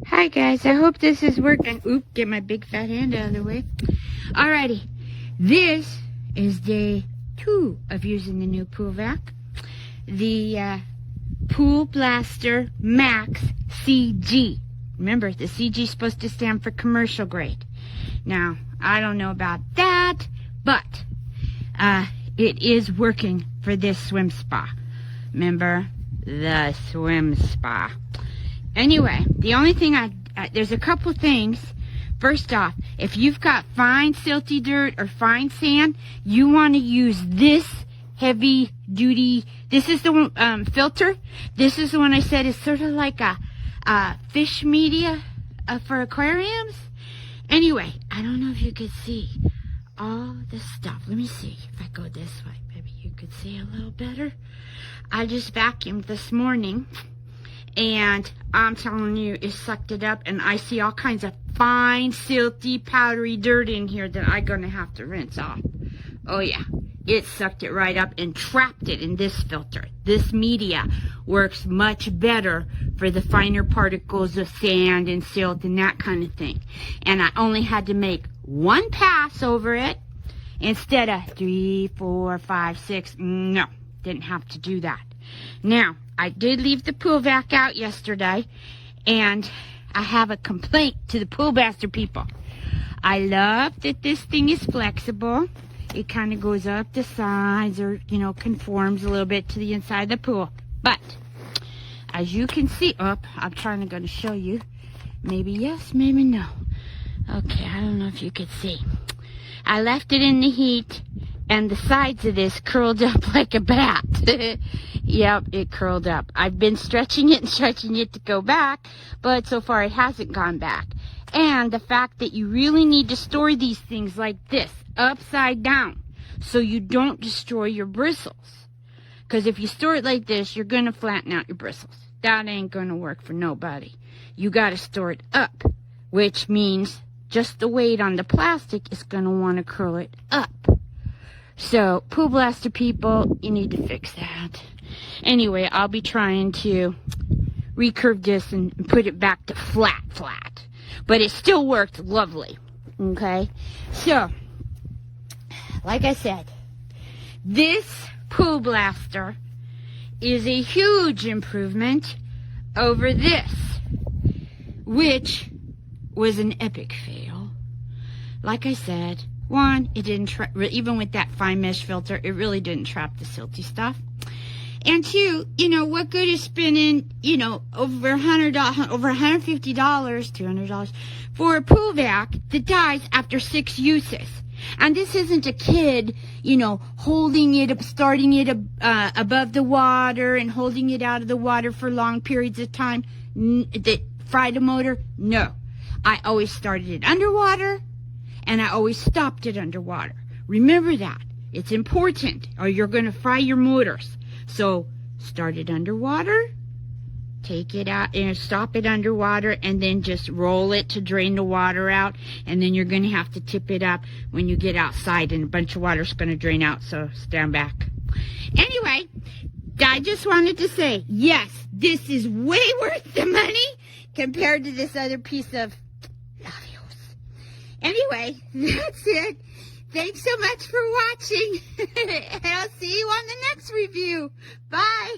Hi guys, I hope this is working. Oop, get my big fat hand out of the way. Alrighty, this is day 2 of using the new pool vac. The Pool Blaster Max CG. Remember, the CG is supposed to stand for commercial grade. Now, I don't know about that, but it is working for this swim spa. Remember, the swim spa. Anyway, the only thing there's a couple things. First off, if you've got fine silty dirt or fine sand, you want to use this heavy duty. This is the filter. This is the one I said is sort of like a fish media for aquariums. Anyway, I don't know if you could see all the stuff. Let me see if I go this way. Maybe you could see a little better. I just vacuumed this morning. And I'm telling you, it sucked it up, and I see all kinds of fine, silty, powdery dirt in here that I'm going to have to rinse off. Oh yeah, it sucked it right up and trapped it in this filter. This media works much better for the finer particles of sand and silt and that kind of thing. And I only had to make one pass over it instead of 3, 4, 5, 6. No, didn't have to do that. Now, I did leave the pool vac out yesterday, and I have a complaint to the Pool Blaster people. I love that this thing is flexible. It kind of goes up the sides or, conforms a little bit to the inside of the pool. But, as you can see, I'm going to show you. Maybe yes, maybe no. Okay, I don't know if you could see. I left it in the heat, and the sides of this curled up like a bat. Yep, it curled up. I've been stretching it to go back, but so far it hasn't gone back. And the fact that you really need to store these things like this, upside down, so you don't destroy your bristles. Because if you store it like this, you're going to flatten out your bristles. That ain't going to work for nobody. You got to store it up, which means just the weight on the plastic is going to want to curl it up. So, Pool Blaster people, you need to fix that. Anyway, I'll be trying to recurve this and put it back to flat. But it still worked lovely. Okay? So, like I said, this Pool Blaster is a huge improvement over this, which was an epic fail. Like I said, one, it didn't even with that fine mesh filter, it really didn't trap the silty stuff. And two, what good is spending, over $100, over $150, $200 for a pool vac that dies after 6 uses? And this isn't a kid, holding it up, starting it above the water and holding it out of the water for long periods of time that fried a motor. No, I always started it underwater. And I always stopped it underwater. Remember that. It's important, or you're going to fry your motors. So, start it underwater, take it out, and stop it underwater, and then just roll it to drain the water out. And then you're going to have to tip it up when you get outside, and a bunch of water's going to drain out, so stand back. Anyway, I just wanted to say, yes, this is way worth the money compared to this other piece of... Anyway, that's it. Thanks so much for watching. And I'll see you on the next review. Bye.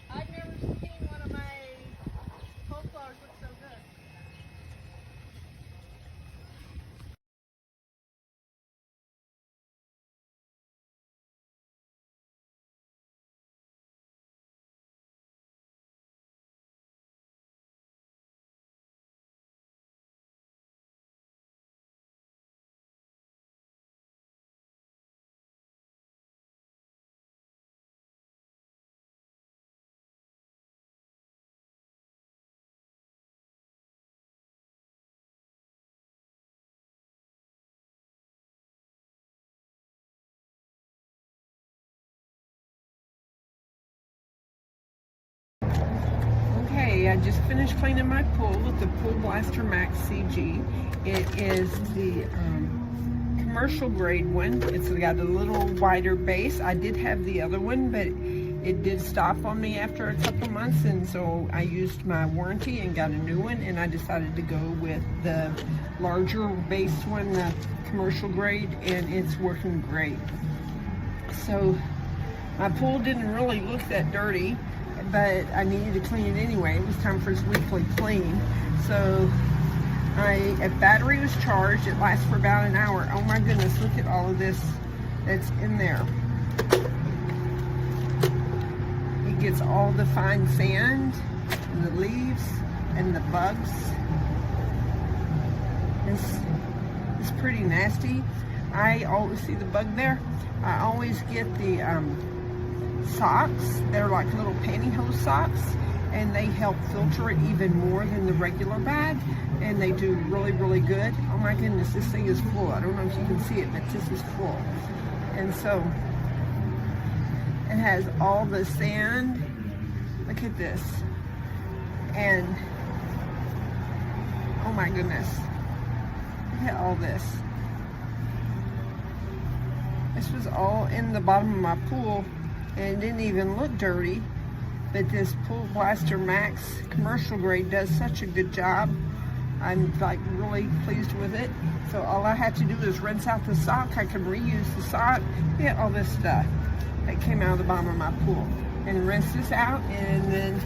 I've never seen one of my cold flowers look so good. Okay, I just finished cleaning my pool with the Pool Blaster Max CG. It is the commercial grade one. It's got a little wider base. I did have the other one, but it did stop on me after a couple months, and so I used my warranty and got a new one, and I decided to go with the larger base one, the commercial grade, and it's working great. So my pool didn't really look that dirty, but I needed to clean it anyway. It was time for its weekly clean. So a battery was charged. It lasts for about an hour. Oh my goodness, look at all of this that's in there. It gets all the fine sand and the leaves and the bugs. It's pretty nasty. I always see the bug there. I always get the socks. They're like little pantyhose socks, and they help filter it even more than the regular bag, and they do really, really good. Oh my goodness, this thing is full. I don't know if you can see it, but this is full. And so it has all the sand. Look at this. And oh my goodness, look at all this. This was all in the bottom of my pool, and it didn't even look dirty, but this Pool Blaster Max commercial grade does such a good job. I'm like really pleased with it. So all I have to do is rinse out the sock. I can reuse the sock. Get all this stuff that came out of the bottom of my pool, and rinse this out, and then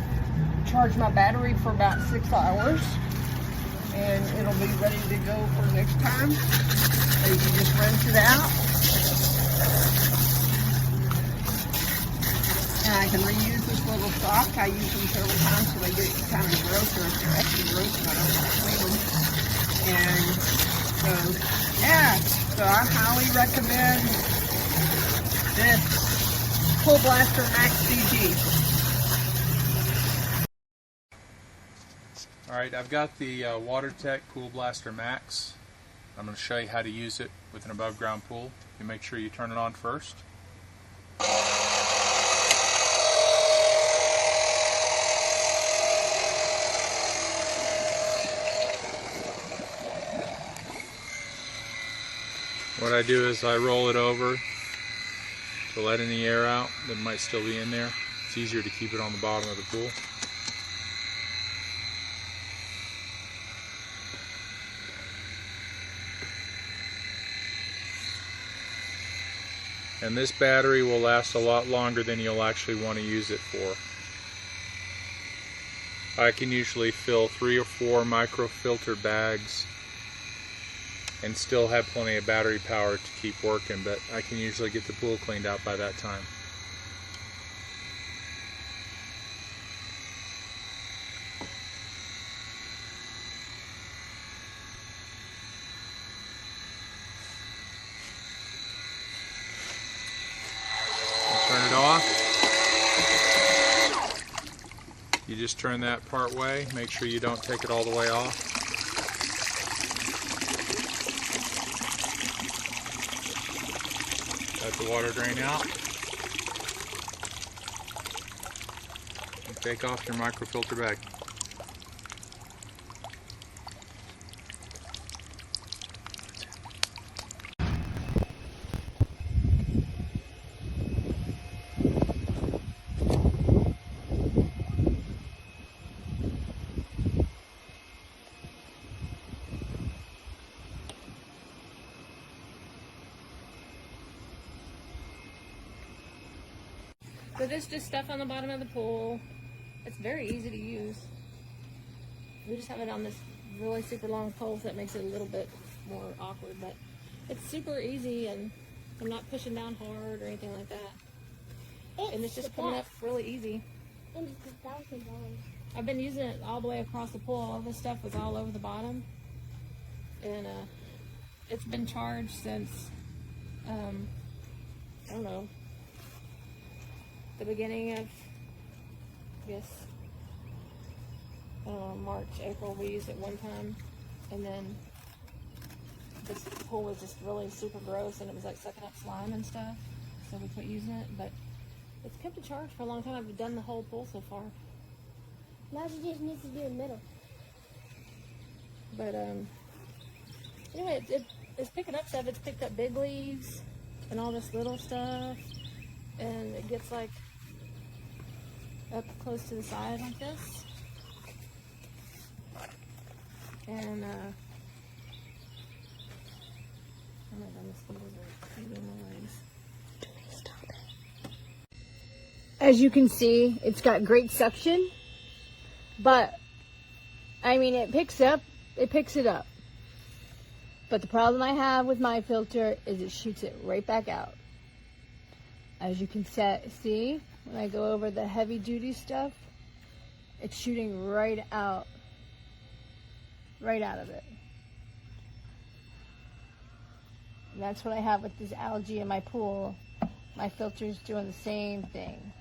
charge my battery for about 6 hours, and it'll be ready to go for next time. So you can just rinse it out. And I can reuse this little sock. I use them several times so they get kind of gross, or if they're extra gross and I don't want to clean them. And so, yeah, so I highly recommend this Pool Blaster Max CG. Alright, I've got the WaterTech Pool Blaster Max. I'm going to show you how to use it with an above ground pool. You make sure you turn it on first. What I do is I roll it over to let any air out that might still be in there. It's easier to keep it on the bottom of the pool. And this battery will last a lot longer than you'll actually want to use it for. I can usually fill 3 or 4 microfilter bags and still have plenty of battery power to keep working, but I can usually get the pool cleaned out by that time. Turn it off. You just turn that part way, make sure you don't take it all the way off. Let the water drain out. And take off your microfilter bag. So there's just stuff on the bottom of the pool. It's very easy to use. We just have it on this really super long pole, so that makes it a little bit more awkward, but it's super easy, and I'm not pushing down hard or anything like that. And it's just coming up really easy. And it's $1,000. I've been using it all the way across the pool. All this stuff was all over the bottom, and it's been charged since I don't know, the beginning of, I guess, March, April. We used it one time, and then this pool was just really super gross, and it was like sucking up slime and stuff, so we quit using it. But it's kept a charge for a long time. I've done the whole pool so far. Now she just needs to do the middle. But anyway, it's picking up stuff. It's picked up big leaves and all this little stuff, and it gets like up close to the side like this. And oh my god, mosquitoes are eating my legs. As you can see, it's got great suction, but I mean, it picks it up. But the problem I have with my filter is it shoots it right back out. As you can see, when I go over the heavy duty stuff, it's shooting right out of it. And that's what I have with this algae in my pool. My filter's doing the same thing.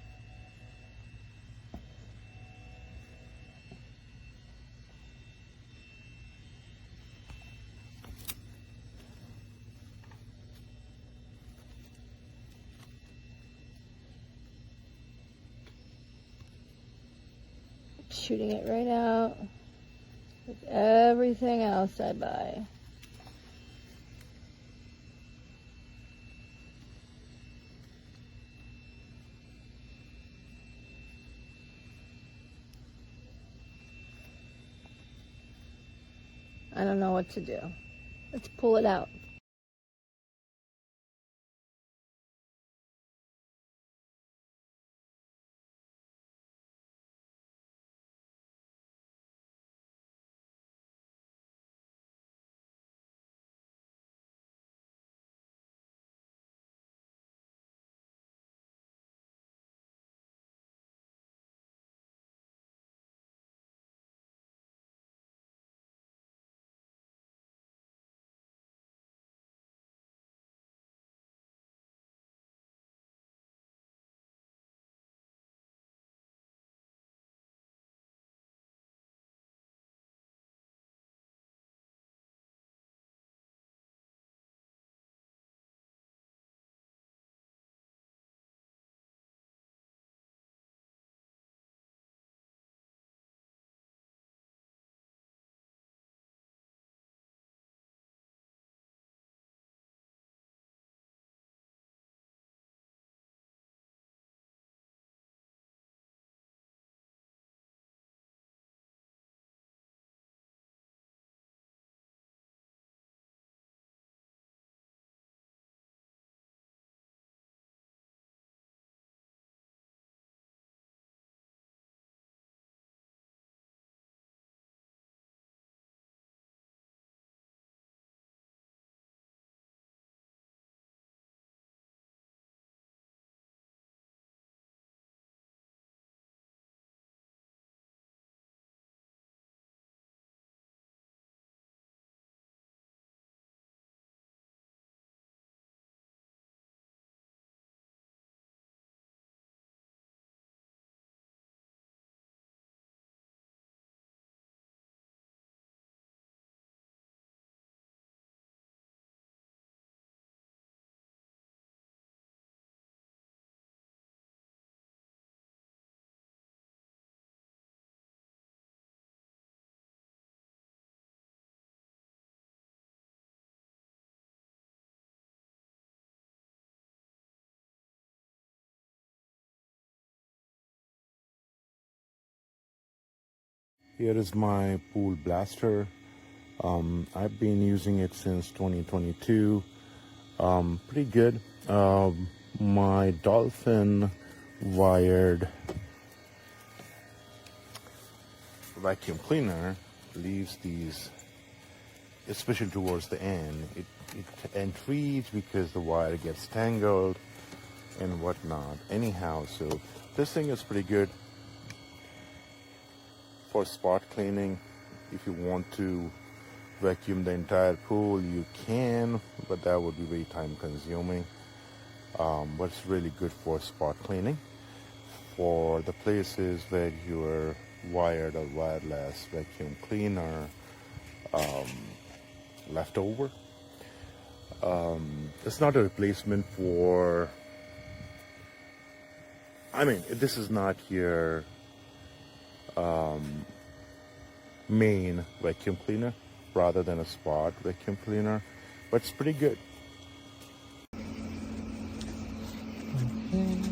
Shooting it right out with everything else I buy. I don't know what to do. Let's pull it out. Here is my pool blaster. I've been using it since 2022. Pretty good. My dolphin wired vacuum cleaner leaves these, especially towards the end, it entreats because the wire gets tangled and whatnot. Anyhow, so this thing is pretty good for spot cleaning. If you want to vacuum the entire pool, you can, but that would be very time consuming. But it's really good for spot cleaning. For the places where you're wired or wireless vacuum cleaner left over, it's not a replacement for, I mean, this is not your main vacuum cleaner, rather than a spot vacuum cleaner, but it's pretty good. Okay.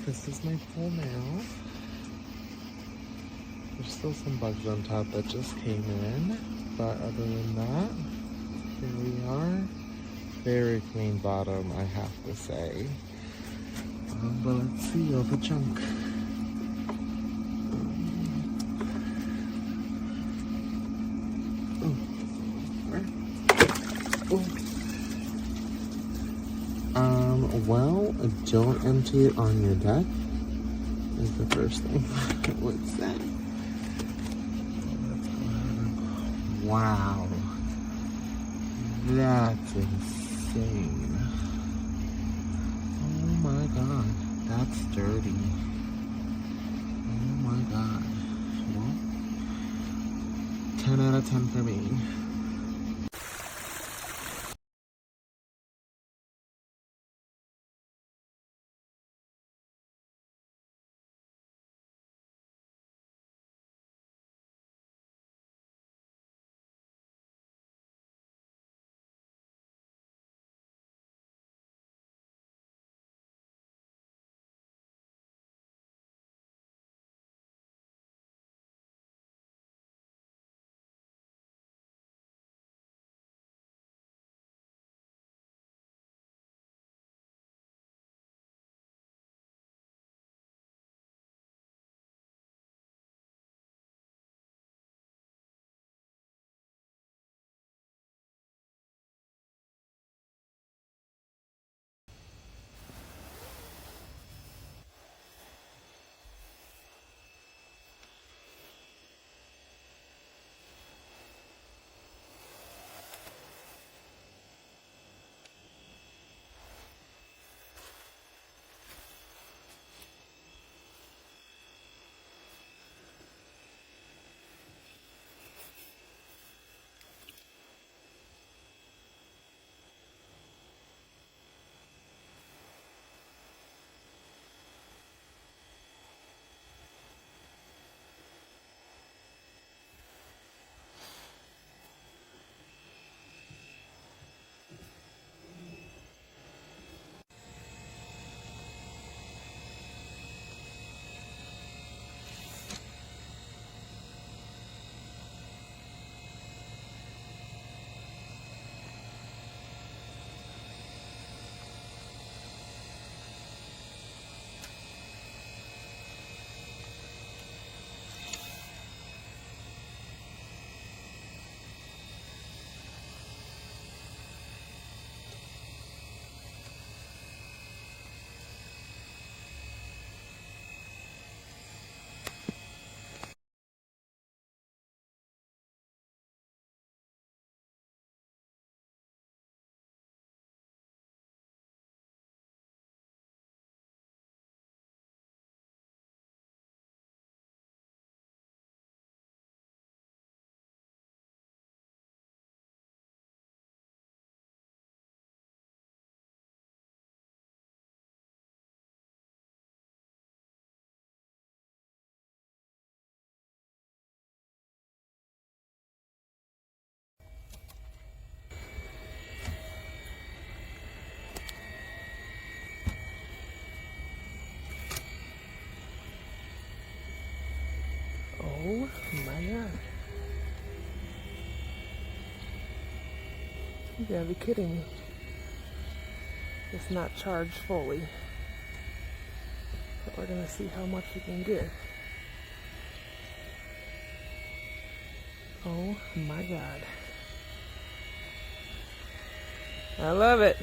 This is my pool now. There's still some bugs on top that just came in, but other than that, here we are. Very clean bottom, I have to say. But let's see all the junk. Well, don't empty it on your deck is the first thing I would say. Wow. That's insane. Oh my god, that's dirty. Oh my god. Well, 10 out of 10 for me. Oh my god. You gotta be kidding me. It's not charged fully. But we're gonna see how much we can get. Oh my God. I love it.